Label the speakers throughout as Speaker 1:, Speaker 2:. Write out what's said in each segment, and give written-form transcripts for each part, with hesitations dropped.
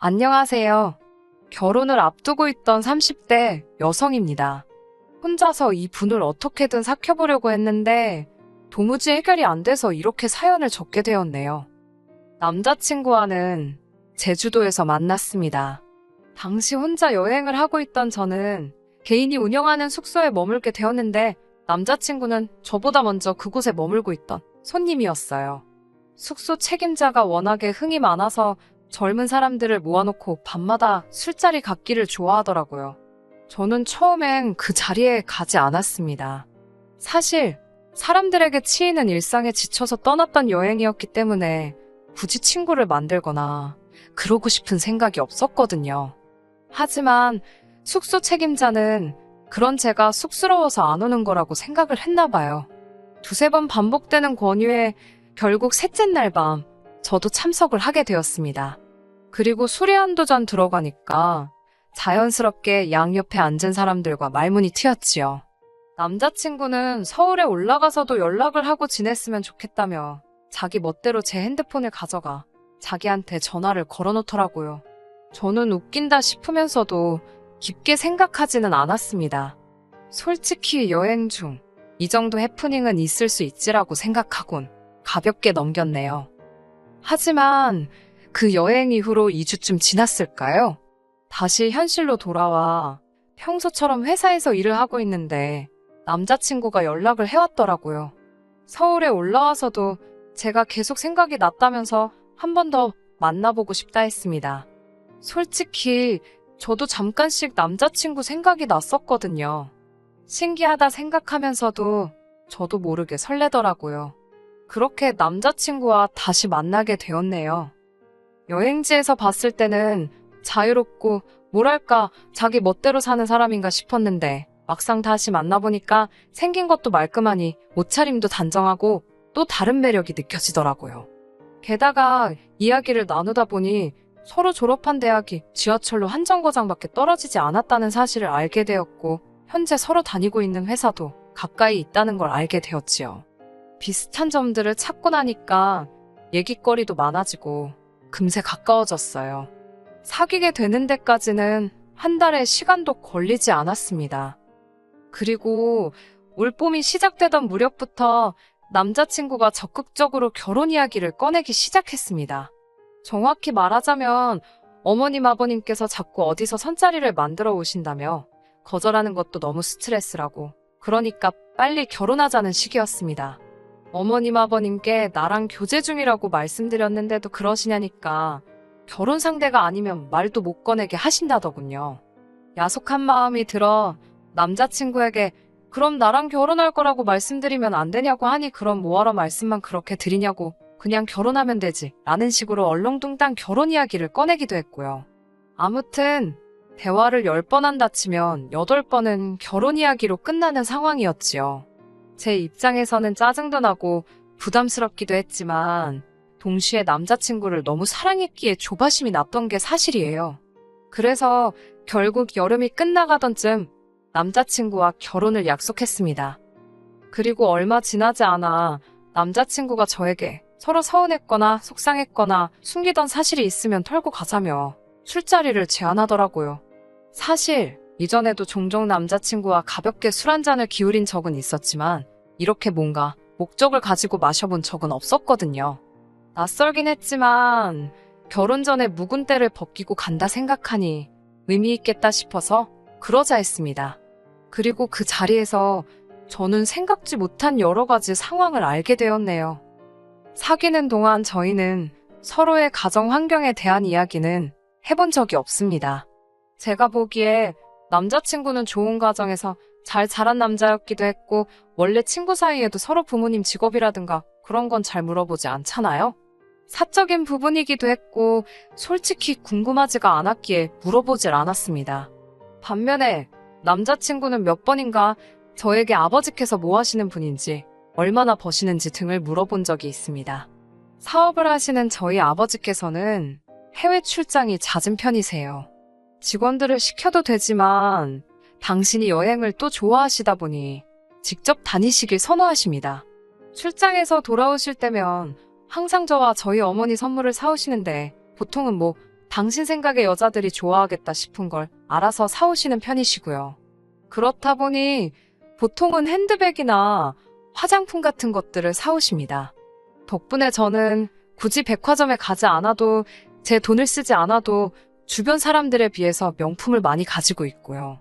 Speaker 1: 안녕하세요. 결혼을 앞두고 있던 30대 여성입니다. 혼자서 이 분을 어떻게든 삭혀보려고 했는데 도무지 해결이 안 돼서 이렇게 사연을 적게 되었네요. 남자친구와는 제주도에서 만났습니다. 당시 혼자 여행을 하고 있던 저는 개인이 운영하는 숙소에 머물게 되었는데 남자친구는 저보다 먼저 그곳에 머물고 있던 손님이었어요. 숙소 책임자가 워낙에 흥이 많아서 젊은 사람들을 모아놓고 밤마다 술자리 갖기를 좋아하더라고요. 저는 처음엔 그 자리에 가지 않았습니다. 사실 사람들에게 치이는 일상에 지쳐서 떠났던 여행이었기 때문에 굳이 친구를 만들거나 그러고 싶은 생각이 없었거든요. 하지만 숙소 책임자는 그런 제가 쑥스러워서 안 오는 거라고 생각을 했나 봐요. 두세 번 반복되는 권유에 결국 셋째 날 밤 저도 참석을 하게 되었습니다. 그리고 술이 한두 잔 들어가니까 자연스럽게 양옆에 앉은 사람들과 말문이 트였지요. 남자친구는 서울에 올라가서도 연락을 하고 지냈으면 좋겠다며 자기 멋대로 제 핸드폰을 가져가 자기한테 전화를 걸어놓더라고요. 저는 웃긴다 싶으면서도 깊게 생각하지는 않았습니다. 솔직히 여행 중 이 정도 해프닝은 있을 수 있지라고 생각하곤 가볍게 넘겼네요. 하지만 그 여행 이후로 2주쯤 지났을까요? 다시 현실로 돌아와 평소처럼 회사에서 일을 하고 있는데 남자친구가 연락을 해왔더라고요. 서울에 올라와서도 제가 계속 생각이 났다면서 한 번 더 만나보고 싶다 했습니다. 솔직히 저도 잠깐씩 남자친구 생각이 났었거든요. 신기하다 생각하면서도 저도 모르게 설레더라고요. 그렇게 남자친구와 다시 만나게 되었네요. 여행지에서 봤을 때는 자유롭고 뭐랄까 자기 멋대로 사는 사람인가 싶었는데 막상 다시 만나보니까 생긴 것도 말끔하니 옷차림도 단정하고 또 다른 매력이 느껴지더라고요. 게다가 이야기를 나누다 보니 서로 졸업한 대학이 지하철로 한 정거장밖에 떨어지지 않았다는 사실을 알게 되었고 현재 서로 다니고 있는 회사도 가까이 있다는 걸 알게 되었지요. 비슷한 점들을 찾고 나니까 얘기거리도 많아지고 금세 가까워졌어요. 사귀게 되는 데까지는 한 달의 시간도 걸리지 않았습니다. 그리고 올봄이 시작되던 무렵부터 남자친구가 적극적으로 결혼 이야기를 꺼내기 시작했습니다. 정확히 말하자면 어머님 아버님께서 자꾸 어디서 선자리를 만들어 오신다며 거절하는 것도 너무 스트레스라고 그러니까 빨리 결혼하자는 시기였습니다. 어머님 아버님께 나랑 교제 중이라고 말씀드렸는데도 그러시냐니까 결혼 상대가 아니면 말도 못 꺼내게 하신다더군요. 야속한 마음이 들어 남자친구에게 그럼 나랑 결혼할 거라고 말씀드리면 안 되냐고 하니 그럼 뭐하러 말씀만 그렇게 드리냐고 그냥 결혼하면 되지 라는 식으로 얼렁뚱땅 결혼 이야기를 꺼내기도 했고요. 아무튼 대화를 10번 한다 치면 8번은 결혼 이야기로 끝나는 상황이었지요. 제 입장에서는 짜증도 나고 부담스럽기도 했지만 동시에 남자친구를 너무 사랑했기에 조바심이 났던 게 사실이에요. 그래서 결국 여름이 끝나가던 쯤 남자친구와 결혼을 약속했습니다. 그리고 얼마 지나지 않아 남자친구가 저에게 서로 서운했거나 속상했거나 숨기던 사실이 있으면 털고 가자며 술자리를 제안하더라고요. 사실 이전에도 종종 남자친구와 가볍게 술 한 잔을 기울인 적은 있었지만 이렇게 뭔가 목적을 가지고 마셔본 적은 없었거든요. 낯설긴 했지만 결혼 전에 묵은 때를 벗기고 간다 생각하니 의미 있겠다 싶어서 그러자 했습니다. 그리고 그 자리에서 저는 생각지 못한 여러 가지 상황을 알게 되었네요. 사귀는 동안 저희는 서로의 가정 환경에 대한 이야기는 해본 적이 없습니다. 제가 보기에 남자친구는 좋은 가정에서 잘 자란 남자였기도 했고 원래 친구 사이에도 서로 부모님 직업이라든가 그런 건 잘 물어보지 않잖아요? 사적인 부분이기도 했고 솔직히 궁금하지가 않았기에 물어보질 않았습니다. 반면에 남자친구는 몇 번인가 저에게 아버지께서 뭐 하시는 분인지 얼마나 버시는지 등을 물어본 적이 있습니다. 사업을 하시는 저희 아버지께서는 해외 출장이 잦은 편이세요. 직원들을 시켜도 되지만 당신이 여행을 또 좋아하시다 보니 직접 다니시길 선호하십니다. 출장에서 돌아오실 때면 항상 저와 저희 어머니 선물을 사오시는데 보통은 뭐 당신 생각에 여자들이 좋아하겠다 싶은 걸 알아서 사오시는 편이시고요. 그렇다 보니 보통은 핸드백이나 화장품 같은 것들을 사오십니다. 덕분에 저는 굳이 백화점에 가지 않아도 제 돈을 쓰지 않아도 주변 사람들에 비해서 명품을 많이 가지고 있고요.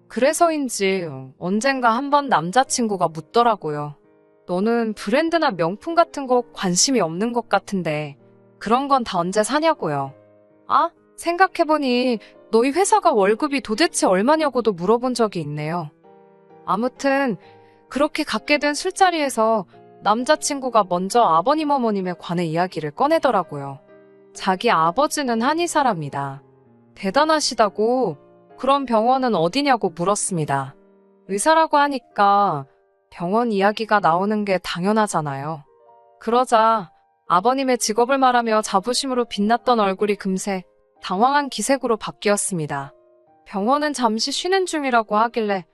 Speaker 1: 그래서인지 언젠가 한번 남자친구가 묻더라고요. 너는 브랜드나 명품 같은 거 관심이 없는 것 같은데 그런 건 다 언제 사냐고요. 아, 생각해보니 너희 회사가 월급이 도대체 얼마냐고도 물어본 적이 있네요. 아무튼 그렇게 갖게 된 술자리에서 남자친구가 먼저 아버님 어머님에 관해 이야기를 꺼내더라고요. 자기 아버지는 한의사랍니다. 대단하시다고. 그럼 병원은 어디냐고 물었습니다. 의사라고 하니까 병원 이야기가 나오는 게 당연하잖아요. 그러자 아버님의 직업을 말하며 자부심으로 빛났던 얼굴이 금세 당황한 기색으로 바뀌었습니다. 병원은 잠시 쉬는 중이라고 하길래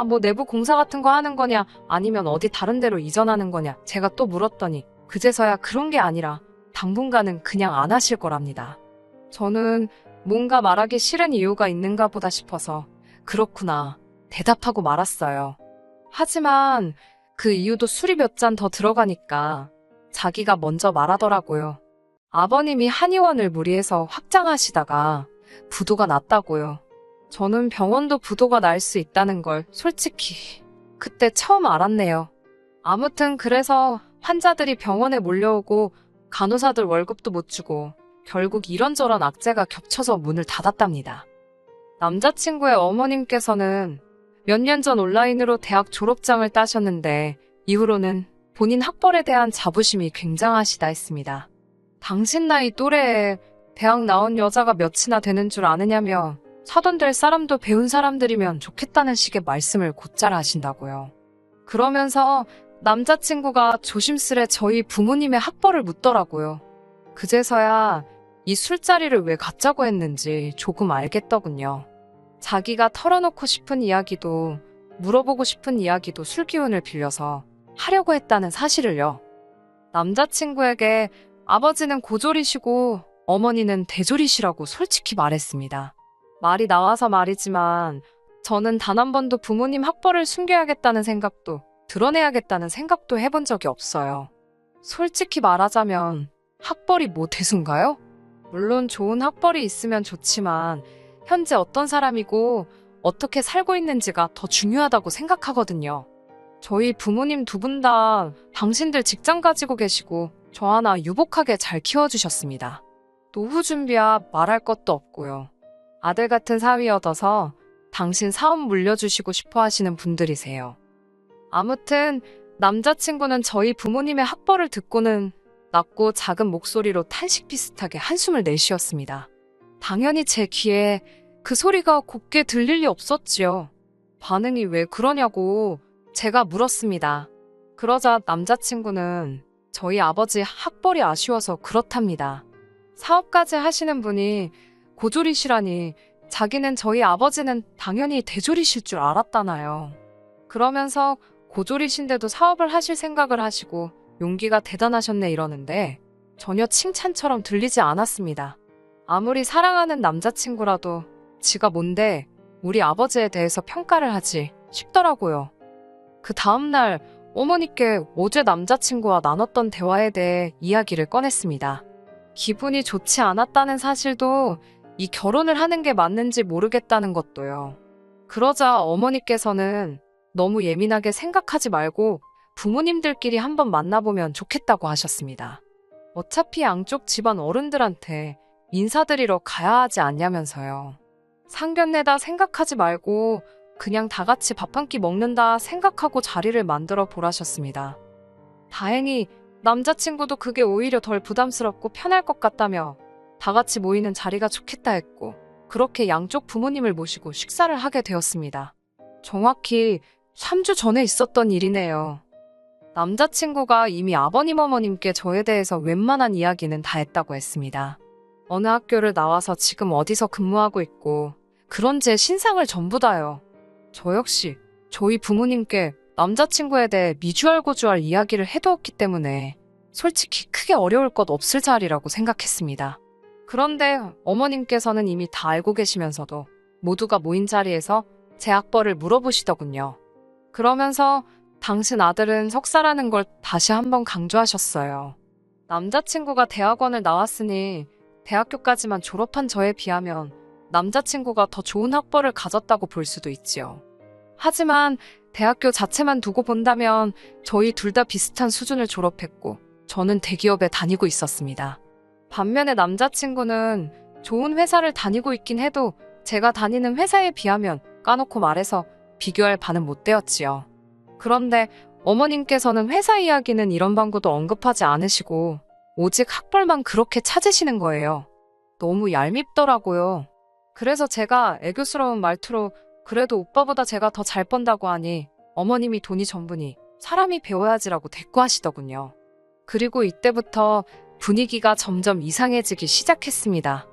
Speaker 1: 뭐 내부 공사 같은 거 하는 거냐 아니면 어디 다른 데로 이전하는 거냐 제가 또 물었더니 그제서야 그런 게 아니라 당분간은 그냥 안 하실 거랍니다. 저는 뭔가 말하기 싫은 이유가 있는가 보다 싶어서 그렇구나 대답하고 말았어요. 하지만 그 이유도 술이 몇 잔 더 들어가니까 자기가 먼저 말하더라고요. 아버님이 한의원을 무리해서 확장하시다가 부도가 났다고요. 저는 병원도 부도가 날 수 있다는 걸 솔직히 그때 처음 알았네요. 아무튼 그래서 환자들이 병원에 몰려오고 간호사들 월급도 못 주고 결국 이런저런 악재가 겹쳐서 문을 닫았답니다. 남자친구의 어머님께서는 몇 년 전 온라인으로 대학 졸업장을 따셨는데 이후로는 본인 학벌에 대한 자부심이 굉장하시다 했습니다. 당신 나이 또래에 대학 나온 여자가 몇이나 되는 줄 아느냐며 사돈 될 사람도 배운 사람들이면 좋겠다는 식의 말씀을 곧잘 하신다고요. 그러면서 남자친구가 조심스레 저희 부모님의 학벌을 묻더라고요. 그제서야 이 술자리를 왜 갖자고 했는지 조금 알겠더군요. 자기가 털어놓고 싶은 이야기도 물어보고 싶은 이야기도 술 기운을 빌려서 하려고 했다는 사실을요. 남자친구에게 아버지는 고졸이시고 어머니는 대졸이시라고 솔직히 말했습니다. 말이 나와서 말이지만 저는 단 한 번도 부모님 학벌을 숨겨야겠다는 생각도 드러내야겠다는 생각도 해본 적이 없어요. 솔직히 말하자면 학벌이 뭐 대수인가요? 물론 좋은 학벌이 있으면 좋지만 현재 어떤 사람이고 어떻게 살고 있는지가 더 중요하다고 생각하거든요. 저희 부모님 두 분 다 당신들 직장 가지고 계시고 저 하나 유복하게 잘 키워주셨습니다. 노후 준비야 말할 것도 없고요. 아들 같은 사위 얻어서 당신 사업 물려주시고 싶어 하시는 분들이세요. 아무튼 남자친구는 저희 부모님의 학벌을 듣고는 낮고 작은 목소리로 탄식 비슷하게 한숨을 내쉬었습니다. 당연히 제 귀에 그 소리가 곱게 들릴 리 없었지요. 반응이 왜 그러냐고 제가 물었습니다. 그러자 남자친구는 저희 아버지 학벌이 아쉬워서 그렇답니다. 사업까지 하시는 분이 고졸이시라니 자기는 저희 아버지는 당연히 대졸이실 줄 알았다나요. 그러면서 고졸이신데도 사업을 하실 생각을 하시고 용기가 대단하셨네 이러는데 전혀 칭찬처럼 들리지 않았습니다. 아무리 사랑하는 남자친구라도 지가 뭔데 우리 아버지에 대해서 평가를 하지 싶더라고요. 그 다음날 어머니께 어제 남자친구와 나눴던 대화에 대해 이야기를 꺼냈습니다. 기분이 좋지 않았다는 사실도 이 결혼을 하는 게 맞는지 모르겠다는 것도요. 그러자 어머니께서는 너무 예민하게 생각하지 말고 부모님들끼리 한번 만나보면 좋겠다고 하셨습니다. 어차피 양쪽 집안 어른들한테 인사드리러 가야 하지 않냐면서요. 상견례다 생각하지 말고 그냥 다 같이 밥 한 끼 먹는다 생각하고 자리를 만들어 보라셨습니다. 다행히 남자친구도 그게 오히려 덜 부담스럽고 편할 것 같다며 다 같이 모이는 자리가 좋겠다 했고 그렇게 양쪽 부모님을 모시고 식사를 하게 되었습니다. 정확히 3주 전에 있었던 일이네요. 남자친구가 이미 아버님 어머님께 저에 대해서 웬만한 이야기는 다 했다고 했습니다. 어느 학교를 나와서 지금 어디서 근무하고 있고 그런 제 신상을 전부 다요. 저 역시 저희 부모님께 남자친구에 대해 미주알고주알 이야기를 해두었기 때문에 솔직히 크게 어려울 것 없을 자리라고 생각했습니다. 그런데 어머님께서는 이미 다 알고 계시면서도 모두가 모인 자리에서 제 학벌을 물어보시더군요. 그러면서 당신 아들은 석사라는 걸 다시 한번 강조하셨어요. 남자친구가 대학원을 나왔으니 대학교까지만 졸업한 저에 비하면 남자친구가 더 좋은 학벌을 가졌다고 볼 수도 있지요. 하지만 대학교 자체만 두고 본다면 저희 둘 다 비슷한 수준을 졸업했고 저는 대기업에 다니고 있었습니다. 반면에 남자친구는 좋은 회사를 다니고 있긴 해도 제가 다니는 회사에 비하면 까놓고 말해서 비교할 바는 못 되었지요. 그런데 어머님께서는 회사 이야기는 이런 방구도 언급하지 않으시고 오직 학벌만 그렇게 찾으시는 거예요. 너무 얄밉더라고요. 그래서 제가 애교스러운 말투로 그래도 오빠보다 제가 더 잘 번다고 하니 어머님이 돈이 전부니 사람이 배워야지라고 대꾸하시더군요. 그리고 이때부터 분위기가 점점 이상해지기 시작했습니다.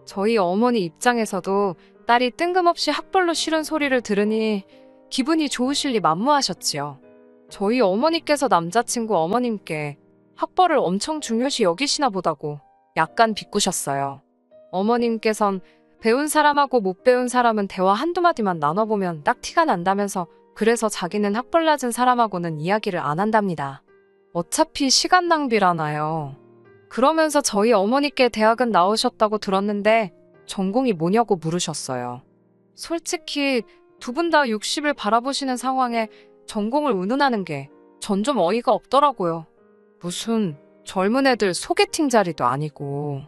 Speaker 1: 저희 어머니 입장에서도 딸이 뜬금없이 학벌로 싫은 소리를 들으니 기분이 좋으실 리 만무하셨지요. 저희 어머니께서 남자친구 어머님께 학벌을 엄청 중요시 여기시나 보다고 약간 비꼬셨어요. 어머님께선 배운 사람하고 못 배운 사람은 대화 한두 마디만 나눠보면 딱 티가 난다면서 그래서 자기는 학벌 낮은 사람하고는 이야기를 안 한답니다. 어차피 시간 낭비라나요. 그러면서 저희 어머니께 대학은 나오셨다고 들었는데 전공이 뭐냐고 물으셨어요. 솔직히 두 분 다 60을 바라보시는 상황에 전공을 운운하는 게 전 좀 어이가 없더라고요. 무슨 젊은 애들 소개팅 자리도 아니고.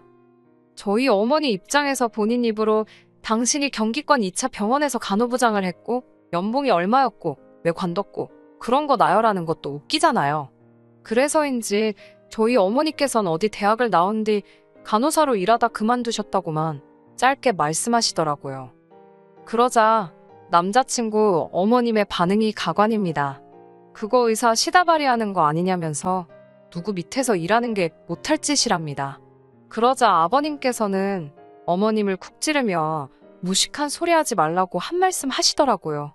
Speaker 1: 저희 어머니 입장에서 본인 입으로 당신이 경기권 2차 병원에서 간호부장을 했고 연봉이 얼마였고 왜 관뒀고 그런 거 나열하는 것도 웃기잖아요. 그래서인지 저희 어머니께서는 어디 대학을 나온 뒤 간호사로 일하다 그만두셨다고만 짧게 말씀하시더라고요. 그러자 남자친구 어머님의 반응이 가관입니다. 그거 의사 시다발이 하는 거 아니냐면서 누구 밑에서 일하는 게 못할 짓이랍니다. 그러자 아버님께서는 어머님을 쿡 찌르며 무식한 소리 하지 말라고 한 말씀 하시더라고요.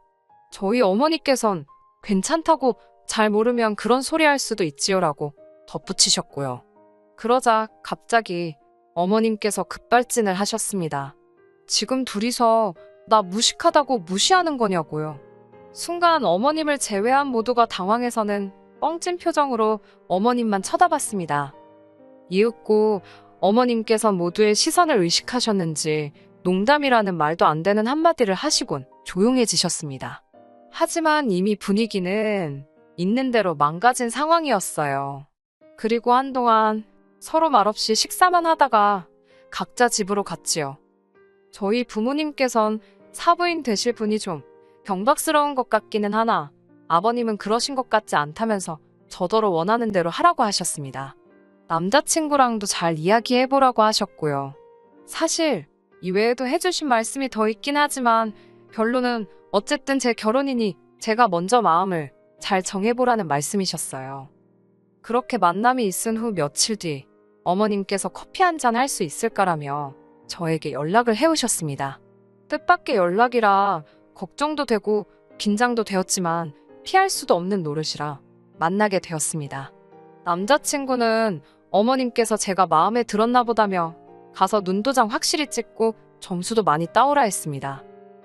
Speaker 1: 저희 어머니께선 괜찮다고 잘 모르면 그런 소리 할 수도 있지요라고 덧붙이셨고요. 그러자 갑자기 어머님께서 급발진을 하셨습니다. 지금 둘이서 나 무식하다고 무시하는 거냐고요. 순간 어머님을 제외한 모두가 당황해서는 뻥찐 표정으로 어머님만 쳐다봤습니다. 이윽고 어머님께서 모두의 시선을 의식하셨는지 농담이라는 말도 안 되는 한마디를 하시곤 조용해지셨습니다. 하지만 이미 분위기는 있는 대로 망가진 상황이었어요. 그리고 한동안 서로 말없이 식사만 하다가 각자 집으로 갔지요. 저희 부모님께선 사부인 되실 분이 좀 경박스러운 것 같기는 하나 아버님은 그러신 것 같지 않다면서 저더러 원하는 대로 하라고 하셨습니다. 남자친구랑도 잘 이야기해보라고 하셨고요. 사실 이외에도 해주신 말씀이 더 있긴 하지만 결론은 어쨌든 제 결혼이니 제가 먼저 마음을 잘 정해보라는 말씀이셨어요. 그렇게 만남이 있은 후 며칠 뒤 어머님께서 커피 한잔 할 수 있을까라며 저에게 연락을 해오셨습니다. 뜻밖의 연락이라 걱정도 되고 긴장도 되었지만 피할 수도 없는 노릇이라 만나게 되었습니다. 남자친구는 어머님께서 제가 마음에 들었나 보다며 가서 눈도장 확실히 찍고 점수도 많이 따오라 했습니다.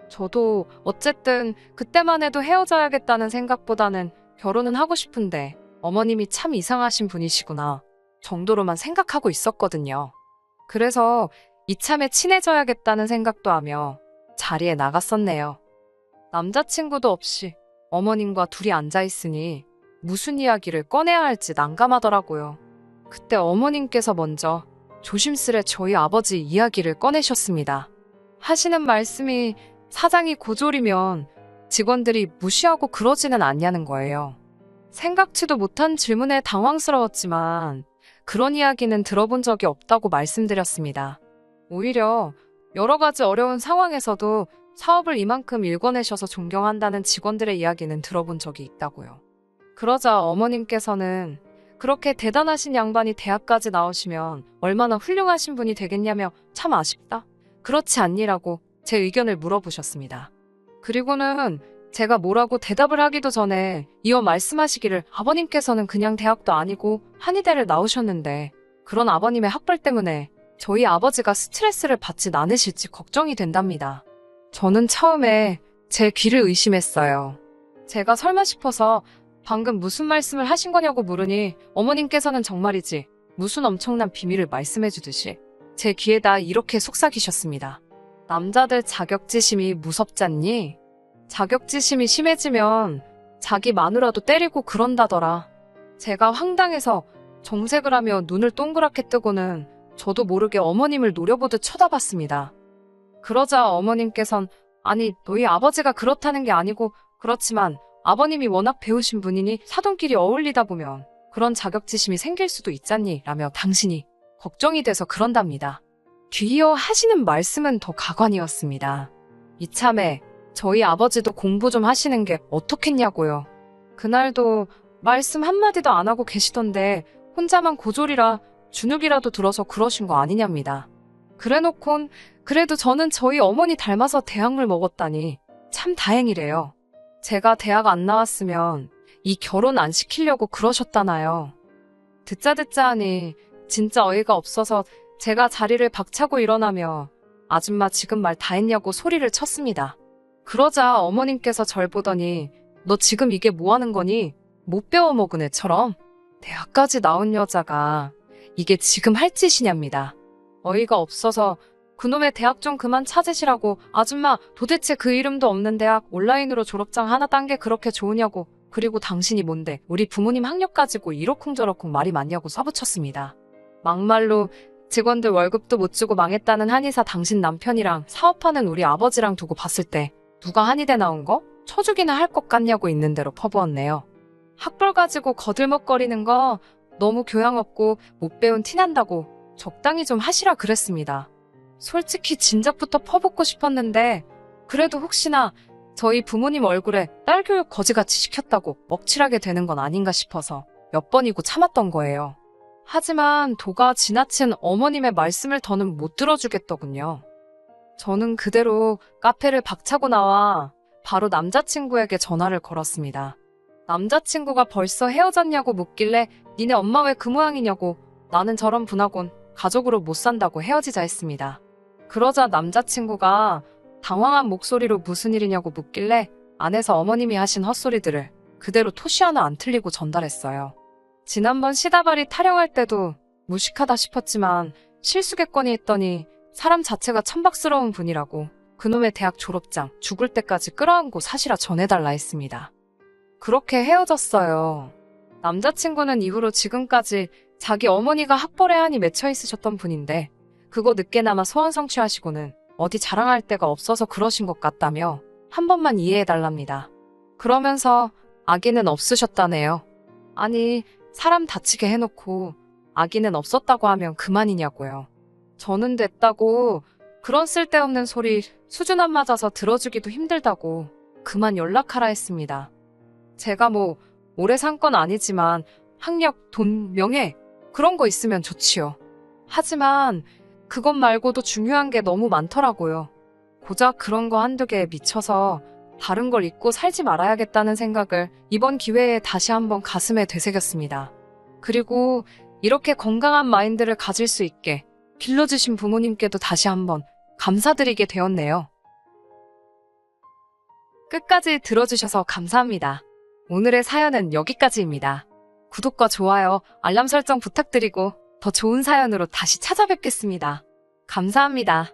Speaker 1: 저도 어쨌든 그때만 해도 헤어져야겠다는 생각보다는 결혼은 하고 싶은데 어머님이 참 이상하신 분이시구나 정도로만 생각하고 있었거든요. 그래서 이참에 친해져야겠다는 생각도 하며 자리에 나갔었네요. 남자친구도 없이 어머님과 둘이 앉아있으니 무슨 이야기를 꺼내야 할지 난감하더라고요. 그때 어머님께서 먼저 조심스레 저희 아버지 이야기를 꺼내셨습니다. 하시는 말씀이 사장이 고졸이면 직원들이 무시하고 그러지는 않냐는 거예요. 생각지도 못한 질문에 당황스러웠지만 그런 이야기는 들어본 적이 없다고 말씀드렸습니다. 오히려 여러 가지 어려운 상황에서도 사업을 이만큼 일궈내셔서 존경한다는 직원들의 이야기는 들어본 적이 있다고요. 그러자 어머님께서는 그렇게 대단하신 양반이 대학까지 나오시면 얼마나 훌륭하신 분이 되겠냐며 참 아쉽다. 그렇지 않니라고 제 의견을 물어보셨습니다. 그리고는 제가 뭐라고 대답을 하기도 전에 이어 말씀하시기를 아버님께서는 그냥 대학도 아니고 한의대를 나오셨는데 그런 아버님의 학벌 때문에 저희 아버지가 스트레스를 받지 않으실지 걱정이 된답니다. 저는 처음에 제 귀를 의심했어요. 제가 설마 싶어서 방금 무슨 말씀을 하신 거냐고 물으니 어머님께서는 정말이지 무슨 엄청난 비밀을 말씀해 주듯이 제 귀에다 이렇게 속삭이셨습니다. 남자들 자격지심이 무섭잖니? 자격지심이 심해지면 자기 마누라도 때리고 그런다더라. 제가 황당해서 정색을 하며 눈을 동그랗게 뜨고는 저도 모르게 어머님을 노려보듯 쳐다봤습니다. 그러자 어머님께선 아니 너희 아버지가 그렇다는 게 아니고 그렇지만 아버님이 워낙 배우신 분이니 사돈끼리 어울리다 보면 그런 자격지심이 생길 수도 있잖니 라며 당신이 걱정이 돼서 그런답니다. 귀여 하시는 말씀은 더 가관이었습니다. 이참에 저희 아버지도 공부 좀 하시는 게 어떻겠냐고요. 그날도 말씀 한마디도 안 하고 계시던데 혼자만 고졸이라 주눅이라도 들어서 그러신 거 아니냐입니다. 그래놓곤 그래도 저는 저희 어머니 닮아서 대학을 먹었다니 참 다행이래요. 제가 대학 안 나왔으면 이 결혼 안 시키려고 그러셨다나요. 듣자 하니 진짜 어이가 없어서 제가 자리를 박차고 일어나며 아줌마 지금 말 다 했냐고 소리를 쳤습니다. 그러자 어머님께서 절 보더니 너 지금 이게 뭐 하는 거니? 못 배워먹은 애처럼? 대학까지 나온 여자가 이게 지금 할 짓이냐입니다. 어이가 없어서 그놈의 대학 좀 그만 찾으시라고 아줌마 도대체 그 이름도 없는 대학 온라인으로 졸업장 하나 딴 게 그렇게 좋으냐고 그리고 당신이 뭔데 우리 부모님 학력 가지고 이러쿵저러쿵 말이 많냐고 써붙였습니다. 막말로 직원들 월급도 못 주고 망했다는 한의사 당신 남편이랑 사업하는 우리 아버지랑 두고 봤을 때 누가 한의대 나온 거? 쳐주기나 할 것 같냐고 있는 대로 퍼부었네요. 학벌 가지고 거들먹거리는 거 너무 교양 없고 못 배운 티난다고 적당히 좀 하시라 그랬습니다. 솔직히 진작부터 퍼붓고 싶었는데 그래도 혹시나 저희 부모님 얼굴에 딸 교육 거지같이 시켰다고 먹칠하게 되는 건 아닌가 싶어서 몇 번이고 참았던 거예요. 하지만 도가 지나친 어머님의 말씀을 더는 못 들어주겠더군요. 저는 그대로 카페를 박차고 나와 바로 남자친구에게 전화를 걸었습니다. 남자친구가 벌써 헤어졌냐고 묻길래 니네 엄마 왜 그 모양이냐고 나는 저런 분하곤 가족으로 못 산다고 헤어지자 했습니다. 그러자 남자친구가 당황한 목소리로 무슨 일이냐고 묻길래 안에서 어머님이 하신 헛소리들을 그대로 토시 하나 안 틀리고 전달했어요. 지난번 시다발이 타령할 때도 무식하다 싶었지만 실수겠거니 했더니 사람 자체가 천박스러운 분이라고 그놈의 대학 졸업장 죽을 때까지 끌어안고 사실아 전해달라 했습니다. 그렇게 헤어졌어요. 남자친구는 이후로 지금까지 자기 어머니가 학벌에 한이 맺혀 있으셨던 분인데 그거 늦게나마 소원 성취하시고는 어디 자랑할 데가 없어서 그러신 것 같다며 한 번만 이해해달랍니다. 그러면서 아기는 없으셨다네요. 아니 사람 다치게 해놓고 아기는 없었다고 하면 그만이냐고요. 저는 됐다고 그런 쓸데없는 소리 수준 안 맞아서 들어주기도 힘들다고 그만 연락하라 했습니다. 제가 뭐 오래 산 건 아니지만 학력, 돈, 명예 그런 거 있으면 좋지요. 하지만 그것 말고도 중요한 게 너무 많더라고요. 고작 그런 거 한두 개에 미쳐서 다른 걸 잊고 살지 말아야겠다는 생각을 이번 기회에 다시 한번 가슴에 되새겼습니다. 그리고 이렇게 건강한 마인드를 가질 수 있게 길러주신 부모님께도 다시 한번 감사드리게 되었네요. 끝까지 들어주셔서 감사합니다. 오늘의 사연은 여기까지입니다. 구독과 좋아요, 알람 설정 부탁드리고 더 좋은 사연으로 다시 찾아뵙겠습니다. 감사합니다.